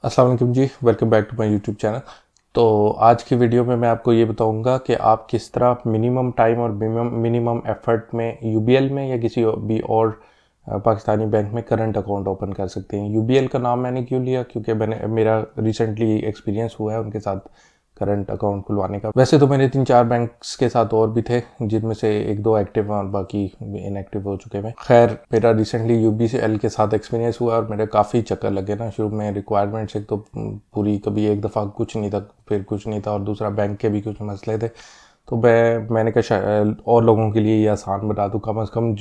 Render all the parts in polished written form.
अस्सलाम वालेकुम जी, welcome back to my YouTube channel. तो आज की वीडियो में मैं आपको ये बताऊंगा कि आप किस तरह मिनिमम टाइम और मिनिमम एफर्ट में यूबीएल में या किसी भी और पाकिस्तानी बैंक में करंट अकाउंट ओपन कर सकते हैं। यूबीएल का नाम मैंने क्यों लिया, क्योंकि मेरा रिसेंटली एक्सपीरियंस हुआ है उनके साथ करंट अकाउंट खुलवाने का। वैसे तो मेरे 3-4 बैंक्स के साथ और भी थे, जिनमें से 1-2 एक्टिव हैं और बाकी इनएक्टिव हो चुके हैं। खैर, मेरा रिसेंटली यूबीएल के साथ एक्सपीरियंस हुआ और मेरे काफ़ी चक्कर लगे ना। शुरू में रिक्वायरमेंट्स एक तो पूरी, कभी एक दफ़ा कुछ नहीं था, फिर कुछ नहीं था, और दूसरा बैंक के भी कुछ मसले थे। तो मैंने कहा और लोगों के लिए ये आसान बना दूँ, कम अज़ कम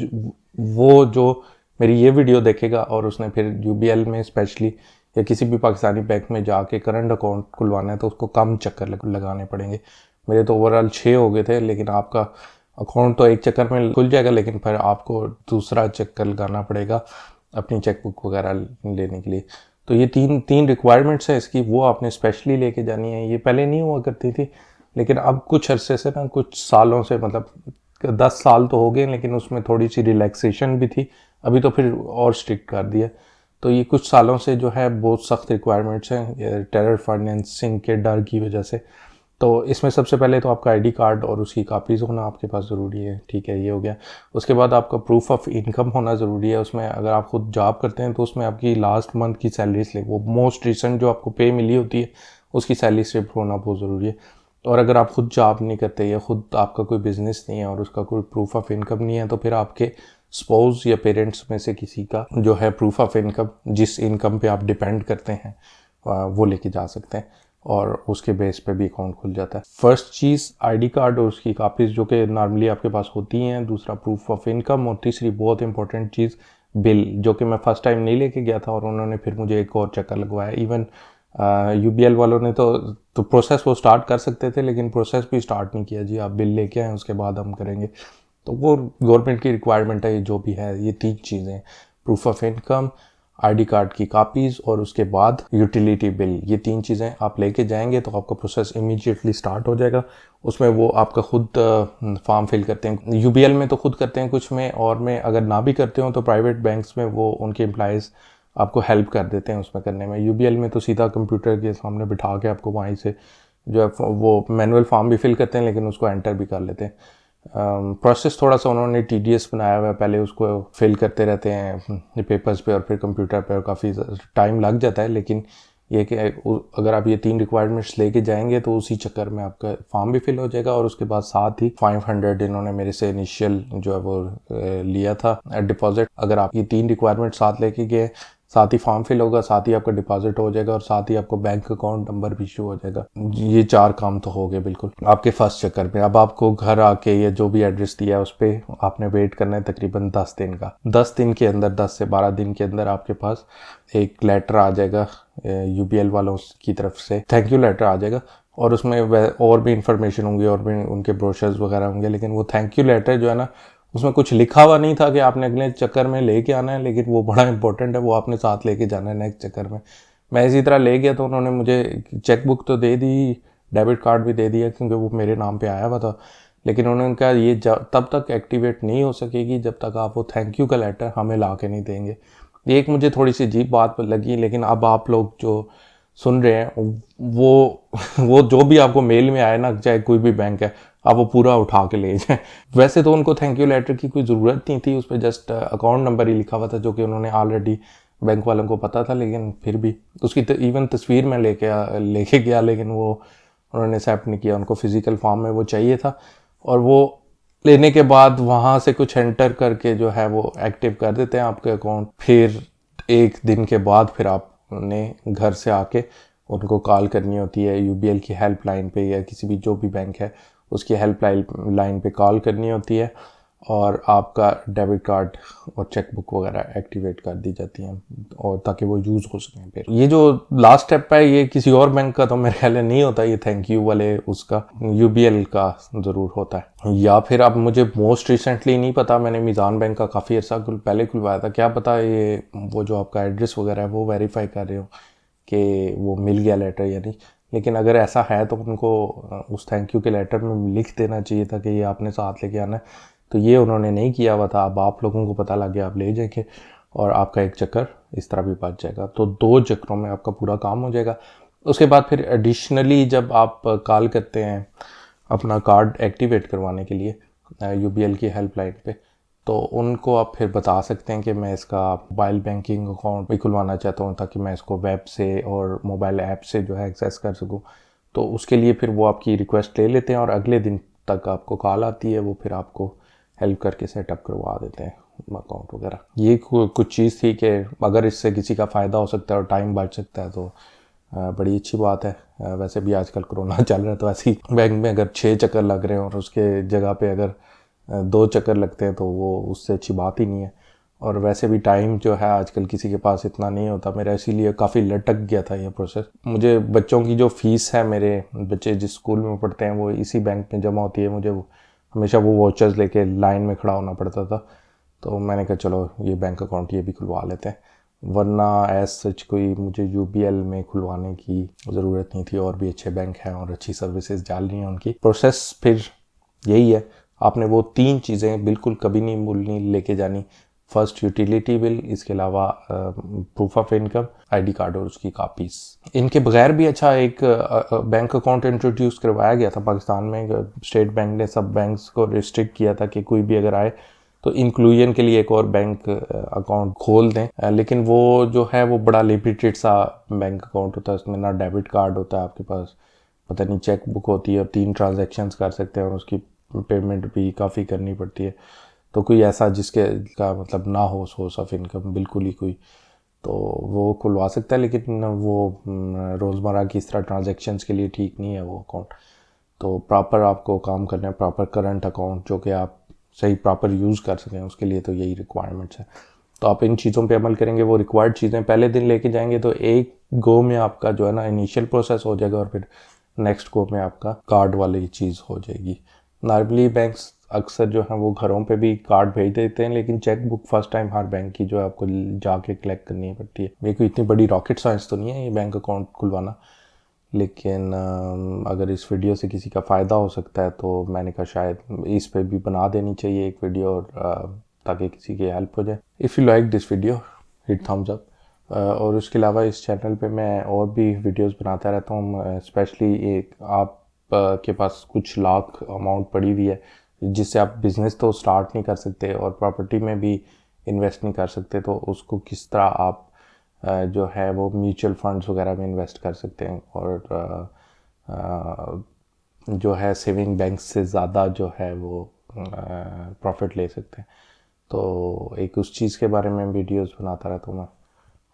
वो जो मेरी ये वीडियो देखेगा और उसने फिर यूबीएल में स्पेशली या किसी भी पाकिस्तानी बैंक में जाके करंट अकाउंट खुलवाना है तो उसको कम चक्कर लगाने पड़ेंगे। मेरे तो ओवरऑल 6 हो गए थे, लेकिन आपका अकाउंट तो एक चक्कर में खुल जाएगा, लेकिन फिर आपको दूसरा चक्कर लगाना पड़ेगा अपनी चेकबुक वगैरह लेने के लिए। तो ये तीन रिक्वायरमेंट्स है इसकी, वो आपने स्पेशली लेके जानी है। ये पहले नहीं हुआ करती थी, लेकिन अब कुछ अरसे से ना, कुछ सालों से, मतलब 10 साल तो हो गए, लेकिन उसमें थोड़ी सी रिलैक्सेशन भी थी। अभी तो फिर और स्ट्रिक्ट कर दिया। तो ये कुछ सालों से जो है बहुत सख्त रिक्वायरमेंट्स हैं टेरर फाइनेंसिंग के डर की वजह से। तो इसमें सबसे पहले तो आपका आईडी कार्ड और उसकी कापीज़ होना आपके पास ज़रूरी है। ठीक है, ये हो गया। उसके बाद आपका प्रूफ ऑफ इनकम होना ज़रूरी है। उसमें अगर आप खुद जॉब करते हैं तो उसमें आपकी लास्ट मंथ की सैलरी स्लिप, वो मोस्ट रिसेंट जो आपको पे मिली होती है, उसकी सैलरी स्लिप होना बहुत ज़रूरी है। और अगर आप खुद जॉब नहीं करते या खुद आपका कोई बिजनेस नहीं है और उसका कोई प्रूफ ऑफ इनकम नहीं है, तो फिर आपके स्पाउस या पेरेंट्स में से किसी का जो है प्रूफ ऑफ इनकम, जिस इनकम पे आप डिपेंड करते हैं, वो लेके जा सकते हैं और उसके बेस पे भी अकाउंट खुल जाता है। फर्स्ट चीज़ आईडी कार्ड और उसकी कापीज़ जो कि नॉर्मली आपके पास होती हैं। दूसरा प्रूफ ऑफ इनकम, और तीसरी बहुत इंपॉर्टेंट चीज़ बिल, जो कि मैं फर्स्ट टाइम नहीं लेके गया था और उन्होंने फिर मुझे एक और चक्कर लगवाया। इवन यूबीएल वालों ने तो प्रोसेस वो स्टार्ट कर सकते थे, लेकिन प्रोसेस भी स्टार्ट नहीं किया। जी आप बिल लेके आए, उसके बाद हम करेंगे। तो वो गवर्नमेंट की रिक्वायरमेंट है, ये जो भी है, ये 3 चीज़ें, proof of income, ID card की कापीज़ और उसके बाद यूटिलिटी बिल। ये 3 चीज़ें आप लेके जाएंगे तो आपका प्रोसेस इमीडिएटली स्टार्ट हो जाएगा। उसमें वो आपका खुद फॉर्म फिल करते हैं। यूबीएल में तो खुद करते हैं कुछ में, और में अगर ना भी करते हो तो प्राइवेट बैंक्स में वो उनके एम्प्लॉयज़ आपको हेल्प कर देते हैं उसमें करने में। यूबीएल में तो सीधा कंप्यूटर के सामने बिठा के आपको वहीं से जो है वो मैनुअल फॉर्म भी फिल करते हैं, लेकिन उसको एंटर भी कर लेते हैं। प्रोसेस थोड़ा सा उन्होंने टीडीएस बनाया हुआ है। पहले उसको फिल करते रहते हैं पेपर्स पे और फिर कंप्यूटर पे, और काफ़ी टाइम लग जाता है। लेकिन ये कि अगर आप ये 3 रिक्वायरमेंट्स लेके जाएंगे तो उसी चक्कर में आपका फॉर्म भी फिल हो जाएगा, और उसके बाद साथ ही 500 इन्होंने मेरे से इनिशियल जो है वो लिया था डिपॉजिट। अगर आप ये 3 रिक्वायरमेंट साथ लेके गए, साथ ही फॉर्म फिल होगा, साथ ही आपका डिपॉजिट हो जाएगा, और साथ ही आपको बैंक अकाउंट नंबर भी इशू हो जाएगा। ये 4 काम तो हो गए बिल्कुल आपके फर्स्ट चक्कर में। अब आपको घर आके या जो भी एड्रेस दिया है उस पर आपने वेट करना है तकरीबन 10 दिन का। 10 दिन के अंदर, 10 से 12 दिन के अंदर आपके पास एक लेटर आ जाएगा यूबीएल वालों की तरफ से, थैंक यू लेटर आ जाएगा। और उसमें और भी इंफॉर्मेशन होंगी और भी उनके ब्रोशर्स वगैरह होंगे, लेकिन वो थैंक यू लेटर जो है ना, उसमें कुछ लिखा हुआ नहीं था कि आपने अगले चक्कर में लेके आना है, लेकिन वो बड़ा इंपॉर्टेंट है, वो आपने साथ लेके जाना है नेक्स्ट चक्कर में। मैं इसी तरह ले गया तो उन्होंने मुझे चेक बुक तो दे दी, डेबिट कार्ड भी दे दिया, क्योंकि वो मेरे नाम पे आया हुआ था। लेकिन उन्होंने कहा ये तब तक एक्टिवेट नहीं हो सकेगी जब तक आप वो थैंक यू का लेटर हमें ला के नहीं देंगे। ये एक मुझे थोड़ी सी अजीब बात लगी, लेकिन अब आप लोग जो सुन रहे हैं वो वो जो भी आपको मेल में आए ना, चाहे कोई भी बैंक है, आप वो पूरा उठा के ले जाएं। वैसे तो उनको थैंक यू लेटर की कोई ज़रूरत नहीं थी, उस पर जस्ट अकाउंट नंबर ही लिखा हुआ था, जो कि उन्होंने ऑलरेडी बैंक वालों को पता था। लेकिन फिर भी उसकी इवन तस्वीर में लेके गया, लेकिन वो उन्होंने एक्सेप्ट नहीं किया। उनको फिजिकल फॉर्म में वो चाहिए था, और वो लेने के बाद वहाँ से कुछ एंटर करके जो है वो एक्टिव कर देते हैं आपके अकाउंट। फिर 1 दिन के बाद फिर आपने घर से आके उनको कॉल करनी होती है, यूबीएल की हेल्पलाइन पे या किसी भी जो भी बैंक है उसकी हेल्पलाइन पे कॉल करनी होती है, और आपका डेबिट कार्ड और चेक बुक वगैरह एक्टिवेट कर दी जाती हैं, और ताकि वो यूज़ हो सकें। फिर ये जो लास्ट स्टेप है, ये किसी और बैंक का तो मेरे ख्याल नहीं होता, ये थैंक यू वाले उसका यूबीएल का ज़रूर होता है। या फिर अब मुझे मोस्ट रिसेंटली नहीं पता, मैंने मीज़ान बैंक का काफ़ी अर्सा पहले खुलवाया था, क्या पता ये वो जो आपका एड्रेस वगैरह है वो वेरीफाई कर रहे हो कि वो मिल गया लेटर या नहीं। लेकिन अगर ऐसा है तो उनको उस थैंक यू के लेटर में लिख देना चाहिए था कि ये आपने साथ लेके आना है। तो ये उन्होंने नहीं किया हुआ था। अब आप लोगों को पता लग गया, आप ले जाएंगे और आपका एक चक्कर इस तरह भी बच जाएगा। तो 2 चक्रों में आपका पूरा काम हो जाएगा। उसके बाद फिर एडिशनली जब आप कॉल करते हैं अपना कार्ड एक्टिवेट करवाने के लिए यूबीएल की हेल्पलाइन पे, तो उनको आप फिर बता सकते हैं कि मैं इसका मोबाइल बैंकिंग अकाउंट भी खुलवाना चाहता हूँ ताकि मैं इसको वेब से और मोबाइल ऐप से जो है एक्सेस कर सकूँ। तो उसके लिए फिर वो आपकी रिक्वेस्ट ले लेते हैं और अगले दिन तक आपको कॉल आती है, वो फिर आपको हेल्प करके सेटअप करवा देते हैं अकाउंट वगैरह। ये कुछ चीज़ थी कि अगर इससे किसी का फ़ायदा हो सकता है और टाइम बच सकता है तो बड़ी अच्छी बात है। वैसे भी आजकल कोरोना चल रहा है, तो ऐसी बैंक में अगर 6 चक्कर लग रहे हैं और उसके जगह पे अगर 2 चक्कर लगते हैं तो वो उससे अच्छी बात ही नहीं है। और वैसे भी टाइम जो है आजकल किसी के पास इतना नहीं होता। मेरा इसीलिए काफ़ी लटक गया था ये प्रोसेस। मुझे बच्चों की जो फ़ीस है, मेरे बच्चे जिस स्कूल में पढ़ते हैं वो इसी बैंक में जमा होती है, मुझे हमेशा वो वाउचर्स लेके लाइन में खड़ा होना पड़ता था। तो मैंने कहा चलो ये बैंक अकाउंट ये भी खुलवा लेते हैं, वरना एज सच कोई मुझे यूबीएल में खुलवाने की ज़रूरत नहीं थी। और भी अच्छे बैंक हैं और अच्छी सर्विसेज डाल रही हैं उनकी। प्रोसेस फिर यही है, आपने वो 3 चीज़ें बिल्कुल कभी नहीं भूलनी, लेके जानी। फर्स्ट यूटिलिटी बिल, इसके अलावा proof of income, ID card और उसकी कापीज। इनके बगैर भी अच्छा एक बैंक अकाउंट इंट्रोड्यूस करवाया गया था पाकिस्तान में। स्टेट बैंक ने सब बैंक्स को रिस्ट्रिक्ट किया था कि कोई भी अगर आए तो इंक्लूजन के लिए एक और बैंक अकाउंट खोल दें। लेकिन वो जो है वो बड़ा लिमिटेड सा बैंक अकाउंट होता है, उसमें ना डेबिट कार्ड होता है आपके पास, पता नहीं चेक बुक होती है और 3 ट्रांजैक्शंस कर सकते हैं और उसकी पेमेंट भी काफ़ी करनी पड़ती है। तो कोई ऐसा जिसके का मतलब ना हो सोर्स ऑफ इनकम बिल्कुल ही कोई, तो वो खुलवा सकता है, लेकिन वो रोज़मर्रा की इस तरह ट्रांजैक्शंस के लिए ठीक नहीं है वो अकाउंट। तो प्रॉपर आपको काम करना है, प्रॉपर करंट अकाउंट जो कि आप सही प्रॉपर यूज़ कर सकें, उसके लिए तो यही रिक्वायरमेंट्स है। तो आप इन चीज़ों पे अमल करेंगे, वो रिक्वायर्ड चीज़ें पहले दिन लेके जाएंगे तो एक गो में आपका जो है ना इनिशियल प्रोसेस हो जाएगा और फिर नेक्स्ट गो में आपका कार्ड वाली चीज़ हो जाएगी। नॉर्मली बैंक्स अक्सर जो है वो घरों पे भी कार्ड भेज देते हैं, लेकिन चेक बुक फर्स्ट टाइम हर बैंक की जो है आपको जाके कलेक्ट करनी पड़ती है। ये कोई इतनी बड़ी रॉकेट साइंस तो नहीं है ये बैंक अकाउंट खुलवाना, लेकिन अगर इस वीडियो से किसी का फ़ायदा हो सकता है तो मैंने कहा शायद इस पे भी बना देनी चाहिए एक वीडियो, और ताकि किसी की हेल्प हो जाए। If you like this video hit thumbs up. और उसके अलावा इस चैनल पे मैं और भी वीडियोस बनाता रहता हूँ। स्पेशली एक आप के पास कुछ लाख अमाउंट पड़ी हुई है जिससे आप बिज़नेस तो स्टार्ट नहीं कर सकते और प्रॉपर्टी में भी इन्वेस्ट नहीं कर सकते, तो उसको किस तरह आप जो है वो म्यूचुअल फंड्स वगैरह में इन्वेस्ट कर सकते हैं और जो है सेविंग बैंक से ज़्यादा जो है वो प्रॉफिट ले सकते हैं। तो एक उस चीज़ के बारे में वीडियोस बनाता रहता हूँ मैं।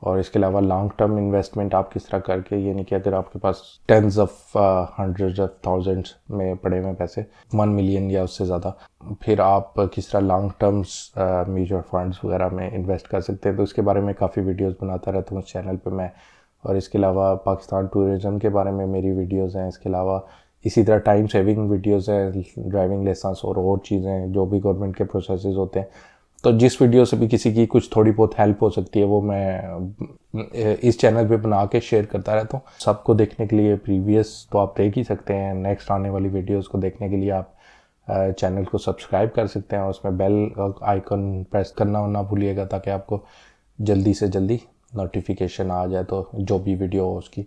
और इसके अलावा लॉन्ग टर्म इन्वेस्टमेंट आप किस तरह करके, यानी कि अगर आपके पास tens of hundreds of thousands में पड़े हुए पैसे, 1 मिलियन या उससे ज़्यादा, फिर आप किस तरह लॉन्ग टर्म्स म्यूचुअल फंड्स वगैरह में इन्वेस्ट कर सकते हैं। तो इसके बारे में काफ़ी वीडियोस बनाता रहता हूँ उस चैनल पे मैं। और इसके अलावा पाकिस्तान टूरिज़म के बारे में मेरी वीडियोज़ हैं। इसके अलावा इसी तरह टाइम सेविंग वीडियोज़ हैं, ड्राइविंग लाइसेंस और चीज़ें जो भी गवर्नमेंट के प्रोसेसेस होते हैं। तो जिस वीडियो से भी किसी की कुछ थोड़ी बहुत हेल्प हो सकती है वो मैं इस चैनल पे बना के शेयर करता रहता हूँ। सबको देखने के लिए प्रीवियस तो आप देख ही सकते हैं, नेक्स्ट आने वाली वीडियोस को देखने के लिए आप चैनल को सब्सक्राइब कर सकते हैं और उसमें बेल आइकन प्रेस करना ना भूलिएगा ताकि आपको जल्दी से जल्दी नोटिफिकेशन आ जाए तो जो भी वीडियो हो उसकी।